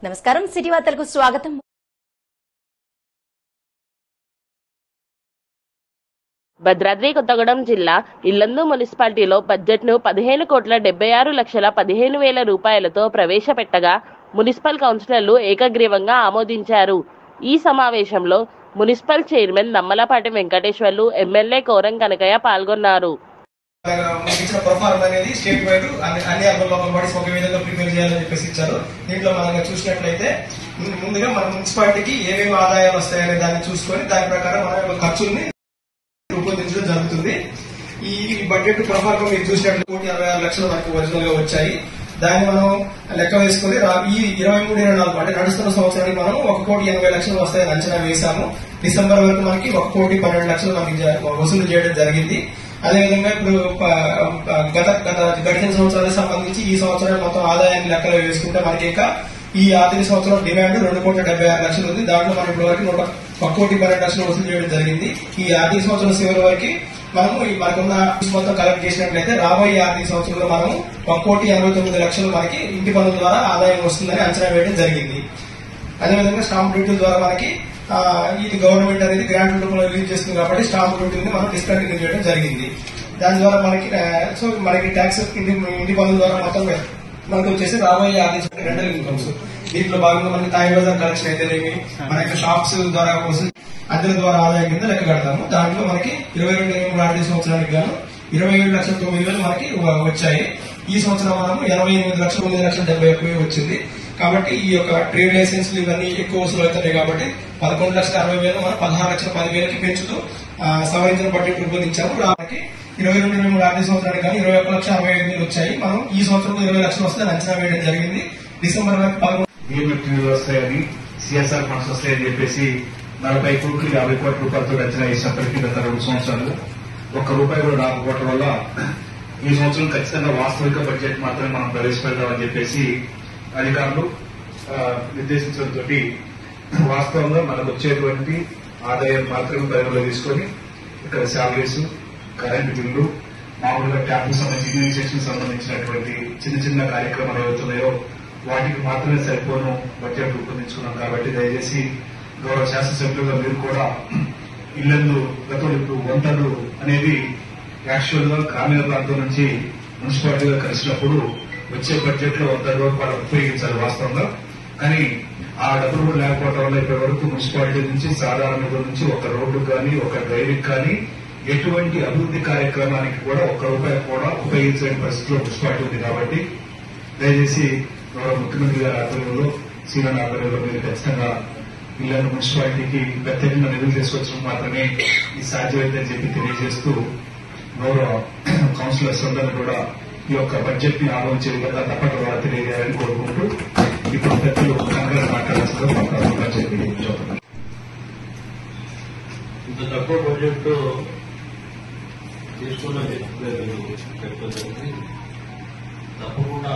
నమస్కారం సిటీ వార్తలకు స్వాగతం. భద్రాద్రి కొత్తగూడెం జిల్లా ఇల్లందు మున్సిపాలిటీలో బడ్జెట్ను 15,76,15,000 రూపాయలతో ప్రవేశపెట్టగా మున్సిపల్ కౌన్సిలర్లు ఏకగ్రీవంగా ఆమోదించారు. ఈ సమావేశంలో municipal chairman Nammalapati Venkateswarlu, MLA Koram Kanakaiah పాల్గొన్నారు. దీంట్లో మనం చూసినట్లయితే ముందుగా మన మున్సిపాలిటీకి ఏమేమి ఆదాయాలు వస్తాయనే దాన్ని చూసుకొని దాని ప్రకారం మన యొక్క ఖర్చుల్ని రూపొందించడం జరుగుతుంది. ఈ బడ్జెట్ ప్రొఫార్మా మీరు చూసినట్లు 1,66,00,000 వరకు ఒరిజినల్ గా వచ్చాయి. దాన్ని మనం లెక్క వేసుకుని ఈ 23-24 అంటే నడుస్తున్న సంవత్సరానికి మనం 1,80,00,000 వస్తాయని అంచనా వేశాము. డిసెంబర్ వరకు మనకి 1,12,00,000 మనకి వసూలు చేయడం జరిగింది. అదేవిధంగా ఇప్పుడు గడిచిన సంవత్సరాలకు సంబంధించి ఈ సంవత్సరం మొత్తం ఆదాయాన్ని లెక్కలో వేసుకుంటే మనకి ఇంకా ఈ ఆర్థిక సంవత్సరం డిమాండ్ 2,76,00,000 ఉంది. దాంట్లో మనం ఇప్పటి వరకు 1,12,00,000 వసూలు చేయడం జరిగింది. ఈ ఆర్థిక సంవత్సరం చివరి వరకు మనము మనకున్న మొత్తం కలెక్ట్ చేసినట్లయితే రాబోయే ఆర్థిక సంవత్సరంలో మనం 1,89,00,000 మనకి ఇంటి పన్నుల ద్వారా ఆదాయం వస్తుందని అంచనా వేయడం జరిగింది. అదేవిధంగా స్టాంప్ డ్యూటీల ద్వారా మనకి ఇది గవర్నమెంట్ అనేది గ్రాంట్ రూపంలో రిలీజ్ చేస్తుంది కాబట్టి స్టాంప్ డ్యూటీని మనం డిస్కంటిన్యూ చేయడం జరిగింది. దాని ద్వారా మనకి ట్యాక్స్ ఇంటి పన్నుల ద్వారా మొత్తం మనకు వచ్చేసి రాబోయే ఆర్థిక రెంటల్ ఇన్కమ్స్. దీంట్లో భాగంగా మనకి తాయి బజార్ కలెక్షన్ అయితేనేమి మన యొక్క షాప్స్ ద్వారా అద్దెల ద్వారా ఆదాయం కింద లెక్క కడతాము. దాంట్లో మనకి 22-23 ఆర్థిక సంవత్సరానికి గాను 27,09,000 మనకి వచ్చాయి. ఈ సంవత్సరం మనము 88,09,71,000 వచ్చింది. కాబట్టి ఈ యొక్క ట్రేడ్ లైసెన్స్లు ఇవన్నీ ఎక్కువ వసూలు అవుతున్నాయి కాబట్టి 11,60,000 మనం 16,10,000 పెంచుతూ సవరించిన బడ్జెట్ రూపొందించాము. మనకి 22-23 ఆర్థిక సంవత్సరానికి కానీ 21,65,000 వచ్చాయి. మనం ఈ సంవత్సరం 20,00,000 వస్తుందని అంచనా వేయడం జరిగింది. డిసెంబర్ వరకు వస్తాయని సిఎస్ఆర్ ఫండ్స్ వస్తాయని చెప్పేసి 40 కోట్లు 50 కోట్ల రూపాయలతో అంచనా వేసినప్పటికీ గత 2 సంవత్సరాలు ₹1 కూడా రాకపోవడం వల్ల ఈ సంవత్సరం ఖచ్చితంగా వాస్తవిక బడ్జెట్ మాత్రమే మనం ప్రవేశపెడతామని చెప్పేసి అధికారులు నిర్దేశించడంతో వాస్తవంగా మనకు వచ్చేటువంటి ఆదాయం మాత్రమే పరిగణలో తీసుకొని ఇక్కడ శాలరీస్, కరెంటు బిల్లు, మామూలుగా ట్యాప్కు సంబంధించి ఇన్వెస్టిగేషన్ సంబంధించినటువంటి చిన్న చిన్న కార్యక్రమాలు ఏవవుతున్నాయో వాటికి మాత్రమే సరిపోను బడ్జెట్ రూపొందించుకున్నాం. కాబట్టి దయచేసి గౌరవ శాసనసభ్యులుగా మీరు కూడా ఇళ్లందు గతంలో ఇప్పుడు వంటలు అనేది యాక్చువల్ గా గ్రామీణ ప్రాంతం నుంచి మున్సిపాలిటీగా కలిసినప్పుడు వచ్చే బడ్జెట్ లో ₹100 ఉపయోగించాలి వాస్తవంగా. కానీ ఆ డబ్బులు కూడా లేకపోవడం వల్ల ఇప్పటి వరకు మున్సిపాలిటీ నుంచి సాధారణ నిధుల నుంచి ఒక రోడ్డు కానీ ఒక డ్రైవింగ్ కానీ ఎటువంటి అభివృద్ధి కార్యక్రమానికి కూడా ₹1 కూడా ఉపయోగించలేని పరిస్థితిలో మున్సిపాలిటీ ఉంది. కాబట్టి దయచేసి గౌరవ ముఖ్యమంత్రి గారి ఆధ్వర్యంలో సీనియర్ ఆధ్వర్యంలో మీరు ఖచ్చితంగా ఇళ్లను మున్సిపాలిటీకి ప్రత్యేకంగా నిధులు తీసుకొచ్చడం మాత్రమే ఈ సాధ్యమైందని చెప్పి తెలియజేస్తూ గౌరవ కౌన్సిలర్స్ అందరూ కూడా ఈ యొక్క బడ్జెట్ ని ఆలోచించే విధంగా తప్పక ద్వారా తెలియజేయాలని కోరుకుంటూ ఇప్పుడు పెద్దలు కనకగా మాట్లాడాల్సిందో బడ్జెట్ చెప్తున్నారు. ఇంత తక్కువ బడ్జెట్ తీసుకున్నది తప్పకుండా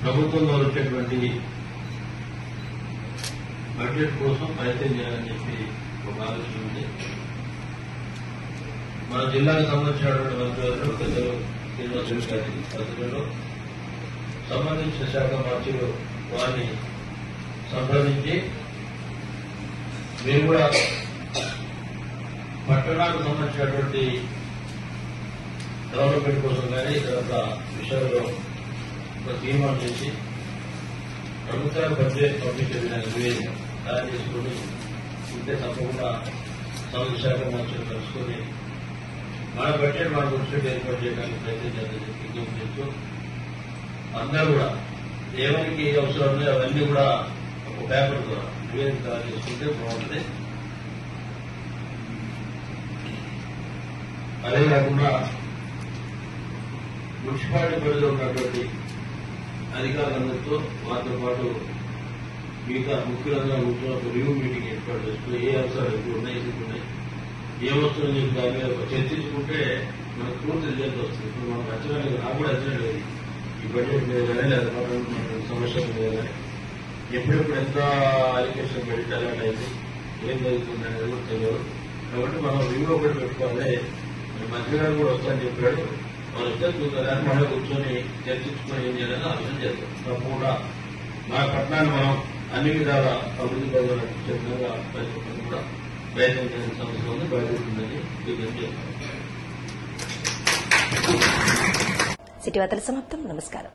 ప్రభుత్వంలో వచ్చేటువంటి బడ్జెట్ కోసం ప్రయత్నం చేయాలని చెప్పి ఒక ఆలోచన ఉంది. మన జిల్లాకు సంబంధించినటువంటి మంత్రులు పెద్దలు శ్రీనివాసరెడ్డి గారి పద్ధతిలో సంబంధించిన శాఖ మంత్రులు వారిని సంప్రదించి మీరు కూడా పట్టణాలకు సంబంధించినటువంటి డెవలప్మెంట్ కోసం కానీ ఇతర విషయాల్లో ఒక తీర్మానం చేసి ప్రభుత్వానికి బడ్జెట్ పంపించే విధంగా నివేదిక తయారు చేసుకుని ఉంటే తప్పకుండా సంబంధిత శాఖ మంత్రులు కలుసుకొని మన బడ్జెట్ మన బడ్జెట్ ఏర్పాటు చేయడానికి ప్రయత్నం చేద్దని విజ్ఞప్తి చేస్తూ అందరూ కూడా ఏమైనా అవసరం ఉన్నాయో అవన్నీ కూడా ఒక పేపర్ ద్వారా నివేదిక తయారు చేసుకుంటే బాగుంటుంది. అదే కాకుండా మున్సిపాలిటీ పరిధిలో ఉన్నటువంటి అధికారులందరితో వారితో పాటు మిగతా ముఖ్యులంగా కూర్చున్నప్పుడు రివ్యూ మీటింగ్ ఏర్పాటు చేస్తూ ఏ అవసరాలు ఎక్కువ ఉన్నాయి, ఎందుకు ఉన్నాయి, ఏ వస్తువులు నీకు దాని మీద చర్చించుకుంటే మనకు పూర్తి రిజల్ట్ వస్తుంది. ఇప్పుడు మనకు అంచనా లేదు, నాకు కూడా అంచనా లేదు ఈ బడ్జెట్ మీద కానీ లేదా సమస్యల మీద కానీ ఎప్పుడెప్పుడు ఎంత అలికేషన్ పెడితే అలాంటి అయింది ఏం జరుగుతుంది అనేది కూడా తెలియదు. కాబట్టి మనం రివ్యూ ఒకటి పెట్టుకోవాలి. మంత్రి గారు కూడా వస్తారని చెప్పాడు. వాళ్ళు వస్తే మనం కూర్చొని చర్చించుకొని ఏం చేయాలని ఆలోచన చేస్తాం. తప్పకుండా మన పట్టణాన్ని మనం అన్ని విధాల అభివృద్ధి పరచాలని విధంగా ప్రతి ఒక్కరు కూడా ప్రయత్నం చేయాల్సిన అవసరం ఉంది, బాధ్యత ఉందని విజ్ఞప్తి చేస్తాం. సిటీ వార్తల సమాప్తం. నమస్కారం.